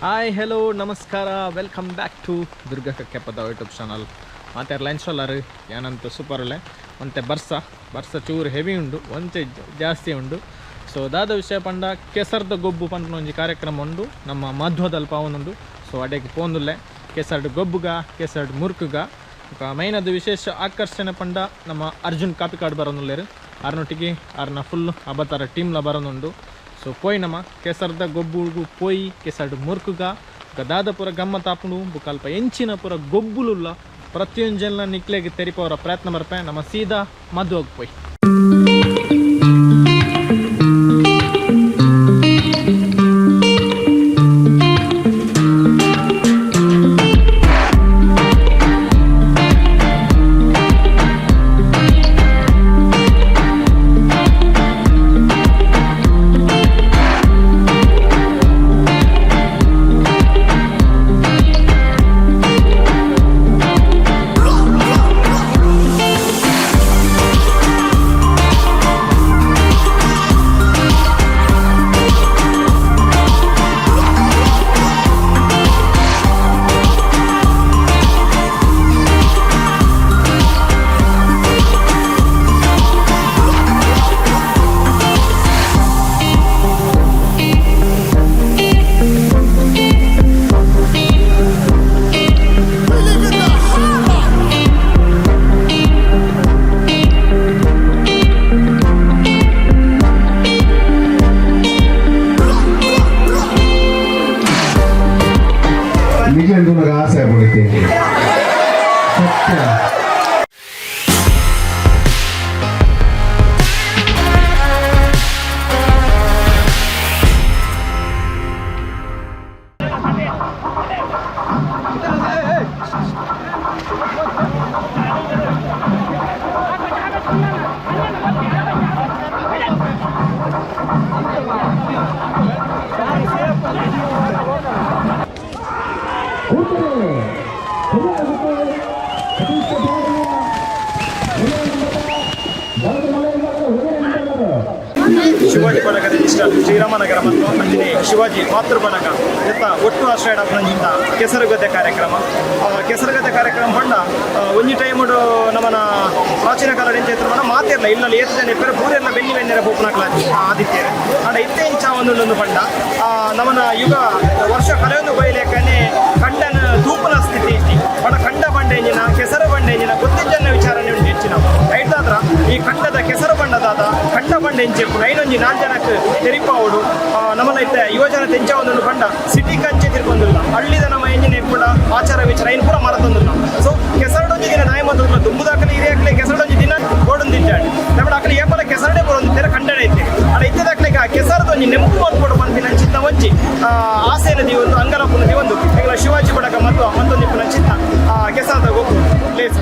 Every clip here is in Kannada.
ಹಾಯ್ ಹೆಲೋ ನಮಸ್ಕಾರ ವೆಲ್ಕಮ್ ಬ್ಯಾಕ್ ಟು ದುರ್ಗಾ ಕಕ್ಯಪದಾವು ಯೂಟ್ಯೂಬ್ ಚಾನಲ್ ಮತ್ತು ಲಂಚ್ ಅಲ್ಲರು ಏನಂತ ಸೂಪರ್ ಒಳ್ಳೆ ಮತ್ತು ಬರ್ಸ ಚೂರು ಹೆವಿ ಉಂಡು ಒಂಚೆ ಜಾಸ್ತಿ ಉಂಡು ಸೊ ದಾದ ವಿಷಯ ಪಂಡ ಕೆಸರ್ದ ಗೊಬ್ಬು ಪಂಡ ಒಂಜಿ ಕಾರ್ಯಕ್ರಮ ಉಂಡು ನಮ್ಮ ಮಧ್ವದಲ್ಲಿ ಪಾವನುಂಡು ಸೊ ಅಡೆಗೆ ಪೋಂದುಲ್ಲೆ ಕೆಸರ್ಡ್ ಗೊಬ್ಬುಗ ಕೆಸರ್ಡ್ ಮುರ್ಕುಗ ಮೈನ್ ಅದು ವಿಶೇಷ ಆಕರ್ಷಣೆ ಪಂಡ ನಮ್ಮ ಅರ್ಜುನ್ ಕಾಪಿಕಾಡ್ ಬರೋನುಲ್ಲೇರು ಅರ್ನೊಟ್ಟಿಗೆ ಅರ್ನ ಫುಲ್ ಅಬತಾರ ಟೀಮ್ಲ ಬರೋನುಂಡು ಸೊ ಪೋಯ್ ನಮ್ಮ ಕೆಸರ್ದ ಗೊಬ್ಬುಗೂ ಪೋಯ್ ಕೆಸರ್ಡ್ ಮುರ್ಕುಗ ದಾದಪುರ ಗಮ್ಮತ್ತಾಪುಂಡು ಬುಕಲ್ಪ ಎಂಚಿನ ಪುರ ಗೊಬ್ಬುಲುಲ್ಲ ಪ್ರತಿಯೊಂದು ಜನ ನಿಕ್ಲೆಗೆ ತೆರಿಪವರ ಪ್ರಯತ್ನ ಬರ್ಪೆ ನಮ್ಮ ಸೀದಾ ಮದುವೆಗೆ ಪೋಯ್ ಶಿವಾಜಿ ಬಳಗದ ಇಷ್ಟ ಶ್ರೀರಾಮನಗರ ಮತ್ತು ಅಂಜನೇ ಶಿವಾಜಿ ಮಾತೃ ಬಳಗ ಎತ್ತ ಒಟ್ಟು ಆಶ್ರಯಡಪ್ಪನಂಜಿಂದ ಕೆಸರುಗದ್ದೆ ಕಾರ್ಯಕ್ರಮ ಕೆಸರುಗದ್ದೆ ಕಾರ್ಯಕ್ರಮ ಪಂಡ ಒಂಜಿ ಟೈಮುಡು ನಮ್ಮನ ಪ್ರಾಚೀನ ಕಾಲದ ಎಂಚೇತ್ರ ಮಾತಿರಲ್ಲ ಇಲ್ಲಲ್ಲಿ ಏತು ಜನ ಇಪ್ಪರೆ ಪೂರೆಲ್ಲ ಬೆನ್ನಿ ಬೆನ್ನೆರ ಪೋಪುನಕ್ಲ ಆದಿತ್ಯರ ಅಂಡ ಇತ್ತೆ ಇಂಚ ಒಂದು ಪಂಡ ನಮ್ಮನ ಯುಗ ವರ್ಷ ಕಳೆಯೊಂದು ಬಯಲೇಕನೆ ಕಂಡನ ತೂಪನ ಸ್ಥಿತಿ ಇತ್ತು ಬಡ ಕಂಡ ಬಂಡೆಂಜಿನ ಕೆಸರು ಬಂಡೆಂಜಿನ ಗೊತ್ತಿದ್ದನ್ನ ವಿಚಾರಣೆ ಉಂಟು ಹೆಚ್ಚಿನ ಐತಾದ್ರ ಈ ಕಂಡದ ಕೆಸರು ಬಂಡದಾದ ಕಂಡ ಬಂಡೆ ಎಂಚೆಪ್ಪು ಐನೊಂಜಿ 4 ಜನಕ್ಕೆ ತೆರಿಪಾವುಡು ನಮ್ಮನ್ನ ಇತ್ತೆ ಯುವಜನ ತೆಂಚ ಒಂದು ಪಂಡ ಸಿಟಿ ಕಂಚೆ ತಿರ್ಕೊಂದಿಲ್ಲ ಹಳ್ಳಿದ ನಮ್ಮ ಎಂಜಿನ ಕೂಡ ಆಚಾರ ವಿಚಾರ ಏನು ಕೂಡ ಮರತಂದಿಲ್ಲ ಸೊ ಕೆಸರಡೊಂಜಿ ದಿನ ನಾಯಿ ಮೊದಲು ದುಂಬುದಾಕಲಿ ಹಿರಿಯಾಕಲಿ ಕೆಸರಡೊಂಜಿ ದಿನ ಗೋಡೊಂದಿದ್ದಾಳೆ ನಮ್ಮ ಅಕಲಿ ಏಪಲ ಕೆಸರಡೆ ಬರೋದಿದ್ದಾರೆ ಕಂಡಡೆ ಐತೆ ಅಡ ಇತ್ತದಾಕಲಿಗೆ ಆ ಕೆಸರದೊಂಜಿ ನೆಂಪು ಅಂದ್ಬಿಟ್ಟು ಬಂದಿನ ಚಿತ್ತ ಒಂಚಿ ಆಸೆ ನದಿ ಒಂದು ಅಂಗಲಪ್ಪು ನದಿ ಒಂದು ಈಗ ಶಿವಾಜಿ ಬಡಗ ಮತ್ತು ಮತ್ತೊಂದು ಇಪ್ಪನ ಚಿತ್ತ ಕೆಸರದ ಗೊಬ್ಬು ಪ್ಲೇಸ್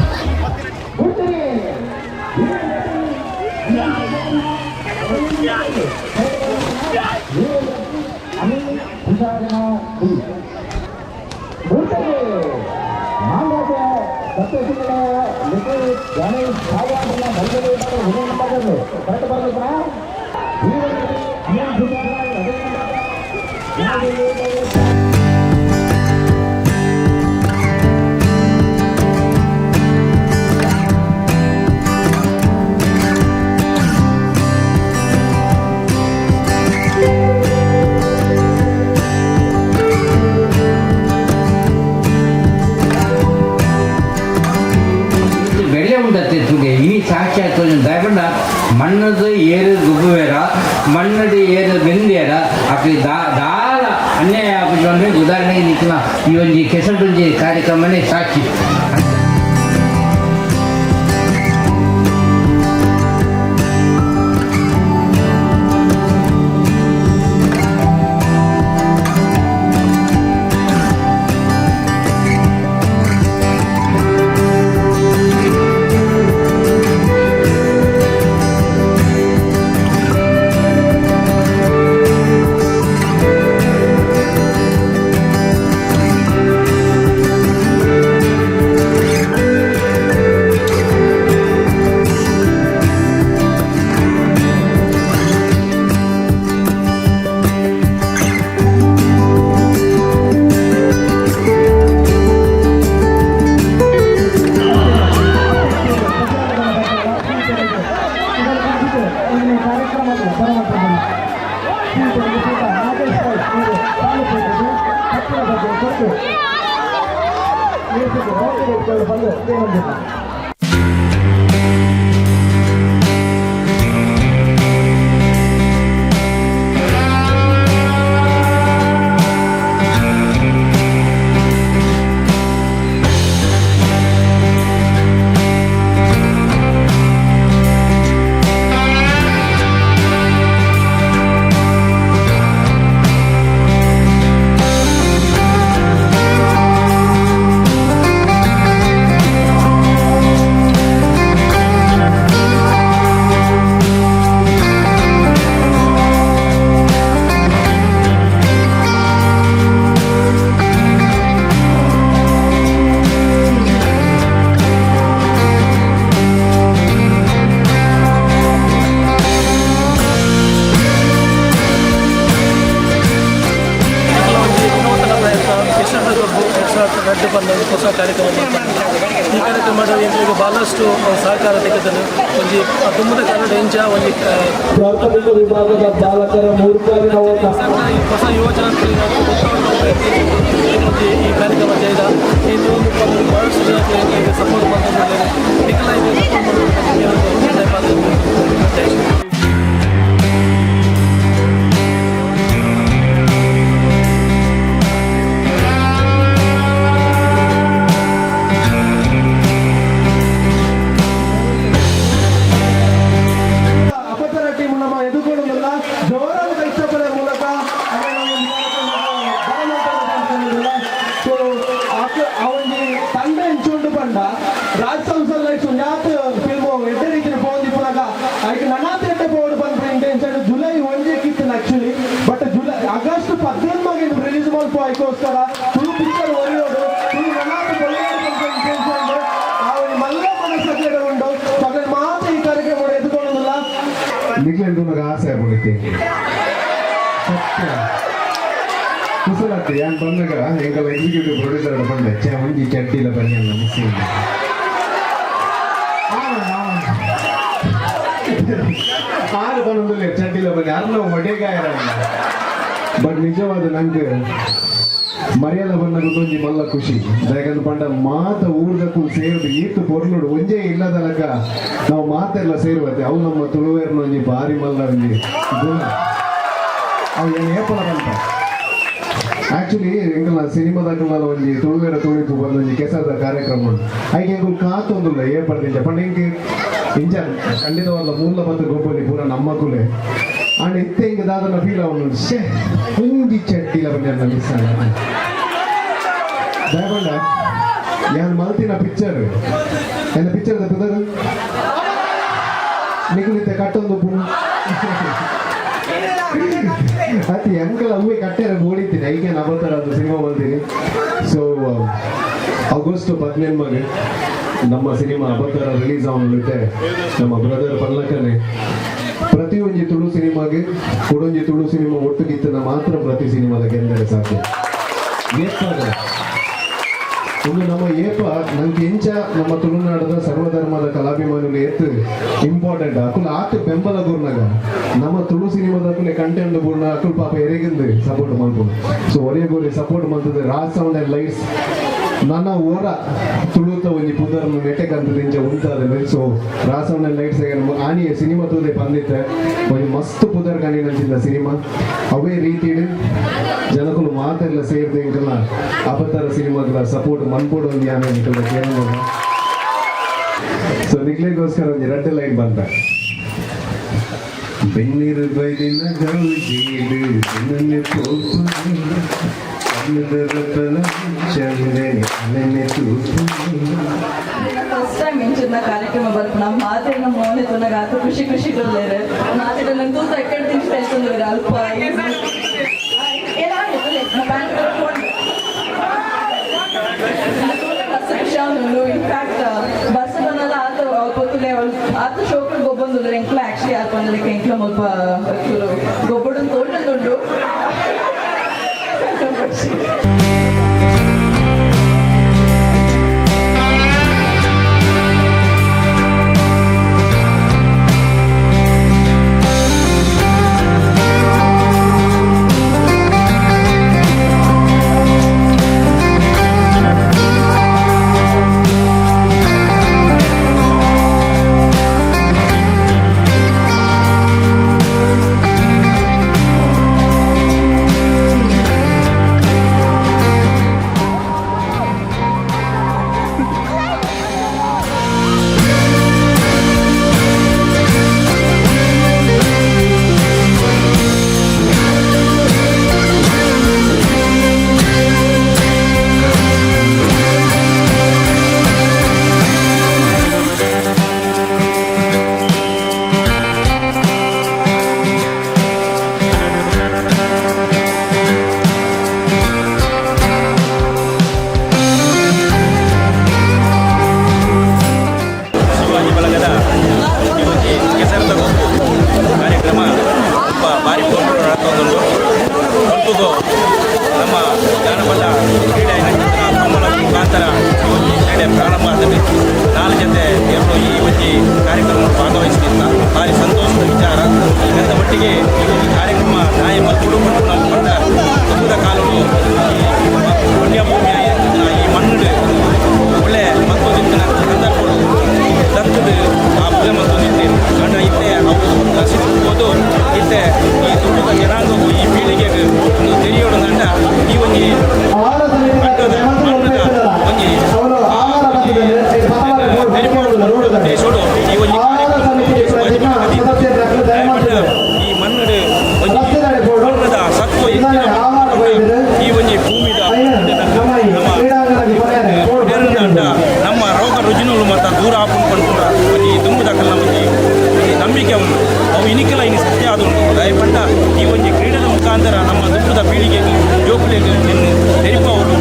ಮಣ್ಣದು ಏರು ಗುಬ್ಬುವೇರ ಮಣ್ಣದು ಏರು ಬೆಂದೇರ ಅಕ್ಕಿ ದಾಳ ಅನ್ಯಾಯ ಆಗ್ಬಿಟ್ಟು ಉದಾಹರಣೆಗೆ ನಿಂತಿನ ಈ ಒಂದು ಕೆಸರೊಂಜಿ ಕಾರ್ಯಕ್ರಮನೇ ಸಾಕ್ಷಿ ಹೊಸ ಕಾರ್ಯಕ್ರಮ ಈ ಕಾರ್ಯಕ್ರಮ ಮಾಡೋದು ಭಾಳಷ್ಟು ಸಹಕಾರ ತೆಗೆದನು ಒಂದು ತುಂಬದ ಕನ್ನಡ ಹೆಂಚ ಒಂದು ಪ್ರಾಥಮಿಕ ವಿಭಾಗದ ಬಾಲಕರ ಹೊಸ ಯೋಜನಾ ಈ ಕಾರ್ಯಕ್ರಮ ചെയ്ത ಇನ್ನು ಭಾಳಷ್ಟು ಜನಕ್ಕೆ ಸಪೋರ್ಟ್ ಮಾಡ್ತಾರೆ ಆಗಸ್ಟ್ 18 ರಿಲೀಸ್ ಮಾಡ್ಕೋಸ್ಕರ ತುಳು ಪಿಕ್ಚರ್ ಒಳ್ಳೆಯೋದು ತುಳು ಮಲ್ಲ ಮನಸ್ಸು ಉಂಟು ಮಗನ ಮಾತ್ರ ಈ ಕಾರ್ಯಕ್ರಮ ಎದುಕೊಳ್ಳೋದಿಲ್ಲ ನಿಗ್ಲೆಂದು ನನಗೆ ಆಸೆ ಆಗ್ಬಿಡುತ್ತೆ ಸತ್ಯ ಕುಸಲತ್ತೆ ಯಾನ್ ಬಂದಾಗ ಎಂಗಲ ಎಕ್ಸಿಕ್ಯೂಟಿವ್ ಪ್ರೊಡ್ಯೂಸರ್ ಬಂದೆ ಒಂಜಿ ಚಡ್ಡಿಲ ಬನ್ನಿ ಅಲ್ಲ ಮಿಸ್ಸಿಂಗ್ ಆರು ಬಂದಿಲ್ಲ ಚಡ್ಡಿಲ ಬನ್ನಿ ಅರ್ನ ಒಡೆಗಾಯರ ಬಟ್ ನಿಜವಾದ ನಂಗೆ ಮರ್ಯಾದ ಬಂದಾಗೊಂದು ಮಲ್ಲ ಖುಷಿ ಯಾಕಂದ್ರೆ ಪಂಡ ಮಾತ ಊರ್ದಕ್ಕೂ ಸೇರಿದು ಈತು ಪೊರ್ಲುಡು ಒಂಜೇ ಇಲ್ಲದನಕ ನಾವು ಮಾತೆಲ್ಲ ಸೇರುವತ್ತೆ ಅವು ನಮ್ಮ ತುಳುವೇರ್ನ ಒಂಜಿ ಭಾರಿ ಮಲ್ಲ ಒಂಜಿ ಅವು ಏನು ಏಪಲ ಬಂತ ಆಕ್ಚುಲಿ ಎಂಕಲ್ಲ ಸಿನಿಮಾದಾಗ ಒಂಜಿ ತುಳುವೇರ ತುಳಿತು ಬಂದೊಂಜಿ ಕೆಸರದ ಕಾರ್ಯಕ್ರಮ ಉಂಟು ಐಗೆ ಎಂಕಲ್ ಕಾತೊಂದುಲ್ಲ ಏಪಡ್ದಿಂಜ ಪಂಡ ಇಂಕ ಇಂಜ ಖಂಡಿತವಾದ ಮೂಲ ಪತ್ರ ಗೊಬ್ಬಲಿ ಪೂರ ನಮ್ಮಕ್ಕೂಲೆ ಅಂಡ್ ಇತ್ತೆ ಹಿಂಗೆ ದಾದನ ಫೀಲ್ ಅವನು ಹಿಂಗಿ ಚಟ್ಟಿಲ ಬಂದ ಮಿಸ್ ದಯಪಂಡ ಯಾನ್ ಮಲ್ತಿನ ಪಿಕ್ಚರ್ ಎನ್ನ ಪಿಕ್ಚರ್ ತಪ್ಪದ ನಿಗುಲಿತ್ತೆ ಕಟ್ಟೊಂದು ಅತಿ ಅಂಕಲ್ ಅವೇ ಕಟ್ಟೆರ ಓಡಿತೀನಿ ಐಗೆ ನಬತ್ತರ ಅದು ಸಿನಿಮಾ ಬಂದಿನಿ ಸೊ ಆಗಸ್ಟ್ 17 ನಮ್ಮ ಸಿನಿಮಾ ಅಬತ್ತರ ರಿಲೀಸ್ ಆಗುತ್ತೆ ನಮ್ಮ ಬ್ರದರ್ ಪಲ್ಲಕ್ಕನೆ ಪ್ರತಿಯೊಂದು ತುಳು ಸಿನಿಮಾಗೆ ಕೊಡೊಂಜಿ ತುಳು ಸಿನಿಮಾ ಒಟ್ಟುಗಿತ್ತನ ಮಾತ್ರ ಪ್ರತಿ ಸಿನಿಮಾದ ಗೆಲ್ಲರೆ ಸಾಧ್ಯ ಒಂದು ನಮ್ಮ ಏಪ ನಂಗೆ ಎಂಚ ನಮ್ಮ ತುಳುನಾಡದ ಸರ್ವಧರ್ಮದ ಕಲಾಭಿಮಾನಿಗಳು ಎತ್ತು ಇಂಪಾರ್ಟೆಂಟ್ ಅಕುಲ್ ಆತು ಬೆಂಬಲ ಗುರ್ನಾಗ ನಮ್ಮ ತುಳು ಸಿನಿಮಾದ ಕಂಟೆಂಟ್ ಗುರ್ನ ಅಕುಲ್ ಪಾಪ ಎರೆಗಿಂದು ಸಪೋರ್ಟ್ ಮಾಡ್ಬೋದು ಸೊ ಒರೆಗೋರಿ ಸಪೋರ್ಟ್ ಮಾಡ್ತದೆ ರಾಜ್ ಸೌಂಡ್ ಅಂಡ್ ಲೈಟ್ಸ್ ನನ್ನ ಓರ ತುಳುತ ಒಂಜಿ ಪುದರ್ನು ನೆಟೆಕಂತದಿಂಚ ಉಂಟಾದ ಸೊ ರಾಜ್ ಸೌಂಡ್ ಅಂಡ್ ಲೈಟ್ಸ್ ಆನಿಯ ಸಿನಿಮಾ ತೂದೆ ಬಂದಿತ್ತೆ ಒಂದು ಮಸ್ತ್ ಪುದರ್ ಕಾಣಿನಂಚಿದ ಸಿನಿಮಾ ಅವೇ ರೀತಿ ಜನಕಲು ಮಾತೆಲ್ಲ ಸೇರಿದೆ ಇಂಕಲ್ಲ ಅಪತರ ಸಿನಿಮಾಗಳ ಸಪೋರ್ಟ್ ಮನ್ಪೋಡು ಒಂದು ಯಾನ ಇಂಕಲ್ಲ ಕೇಳೋಣ ಸೊ ನಿಗ್ಲಿಗೋಸ್ಕರ ಒಂದು ರೆಡ್ ಲೈಟ್ ಬಂತ ಬೆನ್ನಿರು ಬೈದಿನ ಗೌಜೀಡು ಬೆನ್ನೆ ಪೋಪು ಫಸ್ಟ್ ಟೈಮ್ ಇಂಚಿನ ಕಾರ್ಯಕ್ರಮ ಬರ್ಪುನ ಮಾತೆಲ್ಲ ಮೌನೆ ತುನಗ ಆತ ಖುಷಿ ಖುಷಿ ಕೊಡ್ಲೇರೆ ಮಾತೆಲ್ಲ ನಂಗೆ ತೂತ ಎಕ್ಕಡೆ ತಿಂಚು ಹೇಳ್ತಂದ್ರೆ ಅಲ್ಪ ಖುಷಿ ಅವನು ಇನ್ಫ್ಯಾಕ್ಟ್ ಬಸ್ ಬಂದಲ್ಲ ಆತ ಗೊತ್ತಿಲ್ಲ ಆತ ಶೋಕಲ್ ಗೊಬ್ಬಂದ್ರೆ ಎಂಕ್ಲ ಆಕ್ಚುಲಿ ಆತ ಬಂದಕ್ಕೆ ಎಂಕ್ಲ ಸ್ವಲ್ಪ ಗೊಬ್ಬಡನ್ ತೋಟದುಂಡು ಇವತ್ತು ನಮ್ಮ ಜಾನಪದ ಕ್ರೀಡೆ ಕಮ್ಮಲ ಮುಖಾಂತರ ಈ ಒಂದು ಕ್ರೀಡೆ ಪ್ರಾರಂಭ ಆದಲ್ಲಿ 4 ಜೊತೆ ಎಲ್ಲರೂ ಈ ಒಂದು ಕಾರ್ಯಕ್ರಮ ಭಾಗವಹಿಸಿದ್ದ ಭಾರಿ ಸಂತೋಷದ ವಿಚಾರ. ಇದರ ಮಟ್ಟಿಗೆ ಈ ಒಂದು ಕಾರ್ಯಕ್ರಮ ನಾಯ ಮತ್ತು ನಾವು ಬಂದ ತುಂಬದ ಕಾಲವು ಈ ಪುಣ್ಯಭೂಮಿಯ ಈ ಮಣ್ಣು ಒಳ್ಳೆ ಮತ್ತೊಂದು ಸಂದರ್ಭಗಳು ದತ್ತದ ಆ ಪೂಜೆ ಮತ್ತೊಂದಿತ್ತೆ ಗಂಡ ಇತ್ತೆ ಅವು ದರ್ಶಿಸಬಹುದು ಇತ್ತೆ ಈ ತುಂಬದ ಜನಾಂಗವು ಈ ಪೀಳಿಗೆಗೆ ಒಂದು ತೆರೆಯೋಣದಂಡ ಈ ಒಂದು ಮಟ್ಟದ ಮಣ್ಣದ ದೇಶೋಡು ಈ ಒಂದು ಈ ಮಣ್ಣದ ಮಣ್ಣದ ಸತ್ವ ಈ ಒಂದು ಭೂಮಿದ ನಮ್ಮ ರೋಗ ರುಜಿನಗಳು ಮತ್ತು ದೂರ ಹಾಕೊಂಡು ಈ ದುಂಬದ ಕಲ್ಲ ಈ ನಂಬಿಕೆ ಉಂಟು ಅವು ಇನಿಕೆಲ್ಲ ಇನ್ನು ಸತ್ಯ ಆದ ಉಂಟು ದಯಪಟ್ಟ ಈ ಒಂದು ಕ್ರೀಡೆದ ಮುಖಾಂತರ ನಮ್ಮ ದುಂಬದ ಪೀಳಿಗೆಗೆ ಜೋಪುಳಿಗೆ ತೆರಿಪವರು.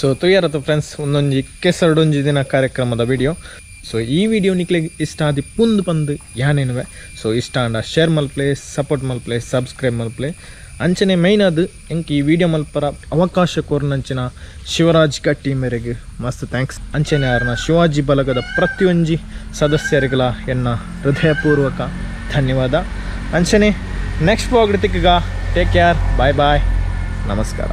ಸೊ ತುಯ್ಯಾರತ್ತು ಫ್ರೆಂಡ್ಸ್ ಒಂದೊಂಜಿ ಕೆಸರಡೊಂಜಿ ದಿನ ಕಾರ್ಯಕ್ರಮದ ವಿಡಿಯೋ ಸೊ ಈ ವಿಡಿಯೋ ನಿಕ್ಲಿಗೆ ಇಷ್ಟ ಆದಿ ಪುಂದು ಬಂದು ಯಾನೇನುವೆ ಸೊ ಇಷ್ಟ ಅಂಡ ಶೇರ್ ಮಲ್ಪ್ಲೆ ಸಪೋರ್ಟ್ ಮಲ್ಪ್ಲೆ ಸಬ್ಸ್ಕ್ರೈಬ್ ಮಲ್ಪ್ಲೆ ಅಂಚನೆ ಮೈನ್ ಅದು ಎಂಕ್ ಈ ವಿಡಿಯೋ ಮಲ್ಪರ ಅವಕಾಶ ಕೋರ್ನಂಚಿನ ಶಿವರಾಜ್ ಕಟ್ಟಿ ಮೇರೆಗೆ ಮಸ್ತ್ ಥ್ಯಾಂಕ್ಸ್. ಅಂಚನೆ ಯಾರನ್ನ ಶಿವಾಜಿ ಬಲಗದ ಪ್ರತಿಯೊಂಜಿ ಸದಸ್ಯರಿಗಳ ಎನ್ನ ಹೃದಯಪೂರ್ವಕ ಧನ್ಯವಾದ. ಅಂಚನೆ ನೆಕ್ಸ್ಟ್ ಪ್ರೋಗ್ರತಿಗ ಟೇಕ್ ಕೇರ್, ಬಾಯ್ ಬಾಯ್, ನಮಸ್ಕಾರ.